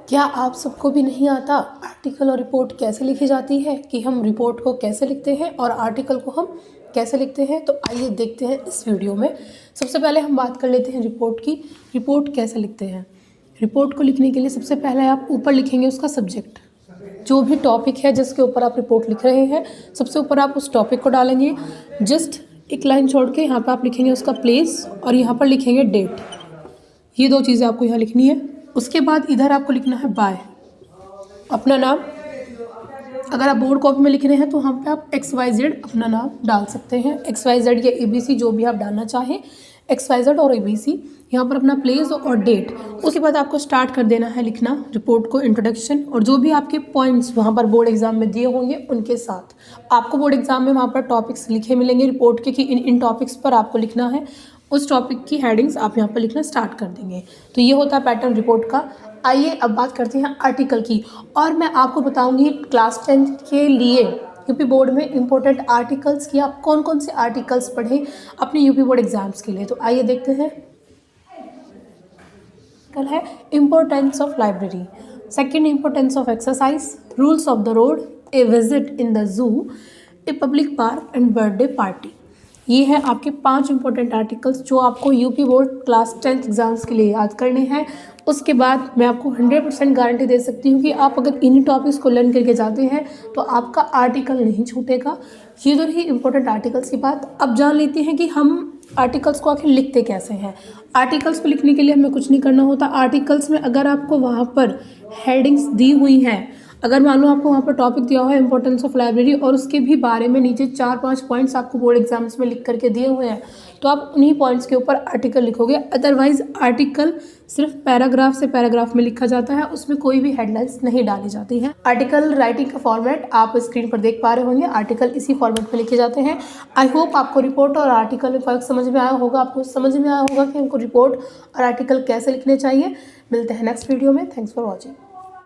क्या आप सबको भी नहीं आता आर्टिकल और रिपोर्ट कैसे लिखी जाती है, कि हम रिपोर्ट को कैसे लिखते हैं और आर्टिकल को हम कैसे लिखते हैं? तो आइए देखते हैं इस वीडियो में। सबसे पहले हम बात कर लेते हैं रिपोर्ट की। रिपोर्ट कैसे लिखते हैं? रिपोर्ट को लिखने के लिए सबसे पहले आप ऊपर लिखेंगे उसका सब्जेक्ट, जो भी टॉपिक है जिसके ऊपर आप रिपोर्ट लिख रहे हैं, सबसे ऊपर आप उस टॉपिक को डालेंगे। जस्ट एक लाइन छोड़ के यहाँ पर आप लिखेंगे उसका प्लेस और यहाँ पर लिखेंगे डेट। ये दो चीज़ें आपको यहाँ लिखनी है। उसके बाद इधर आपको लिखना है बाय, अपना नाम। अगर आप बोर्ड कॉपी में लिख रहे हैं तो वहाँ पे आप XYZ अपना नाम डाल सकते हैं, XYZ या ABC जो भी आप डालना चाहें, XYZ और ABC। यहाँ पर अपना प्लेस और डेट। उसके बाद आपको स्टार्ट कर देना है लिखना रिपोर्ट को, इंट्रोडक्शन और जो भी आपके पॉइंट्स वहाँ पर बोर्ड एग्जाम में दिए होंगे उनके साथ। आपको बोर्ड एग्जाम में वहाँ पर टॉपिक्स लिखे मिलेंगे रिपोर्ट के कि इन टॉपिक्स पर आपको लिखना है। उस टॉपिक की हेडिंग्स आप यहाँ पर लिखना स्टार्ट कर देंगे। तो ये होता है पैटर्न रिपोर्ट का। आइए अब बात करते हैं आर्टिकल की, और मैं आपको बताऊंगी क्लास 10 के लिए यूपी बोर्ड में इम्पोर्टेंट आर्टिकल्स की आप कौन कौन से आर्टिकल्स पढ़ें अपने यूपी बोर्ड एग्जाम्स के लिए। तो आइए देखते हैं। कल है importance of library, second importance of exercise, rules of the road, A visit in the zoo, a public park and birthday party. ये है आपके 5 इंपॉर्टेंट आर्टिकल्स जो आपको यूपी बोर्ड क्लास 10 एग्जाम्स के लिए याद करने हैं। उसके बाद मैं आपको 100% गारंटी दे सकती हूँ कि आप अगर इन्हीं टॉपिक्स को लर्न करके जाते हैं तो आपका आर्टिकल नहीं छूटेगा। ये तो रही इंपॉर्टेंट आर्टिकल्स की बात। अब जान लेते हैं कि हम आर्टिकल्स को आखिर लिखते कैसे हैं। आर्टिकल्स को लिखने के लिए हमें कुछ नहीं करना होता। आर्टिकल्स में अगर आपको वहाँ पर हेडिंग्स दी हुई हैं, अगर मान लो आपको वहाँ पर टॉपिक दिया हुआ है इंपॉर्टेंस ऑफ लाइब्रेरी और उसके भी बारे में नीचे 4-5 पॉइंट्स आपको बोर्ड एग्जाम्स में लिख करके दिए हुए हैं, तो आप उन्हीं पॉइंट्स के ऊपर आर्टिकल लिखोगे। अदरवाइज आर्टिकल सिर्फ पैराग्राफ से पैराग्राफ में लिखा जाता है, उसमें कोई भी हेडलाइंस नहीं डाली जाती हैं। आर्टिकल राइटिंग का फॉर्मेट आप स्क्रीन पर देख पा रहे होंगे, आर्टिकल इसी फॉर्मेट में लिखे जाते हैं। आई होप आपको रिपोर्ट और आर्टिकल में फ़र्क समझ में आया होगा, आपको समझ में आया होगा कि हमको रिपोर्ट और आर्टिकल कैसे लिखने चाहिए। मिलते हैं नेक्स्ट वीडियो में। Thanks for watching.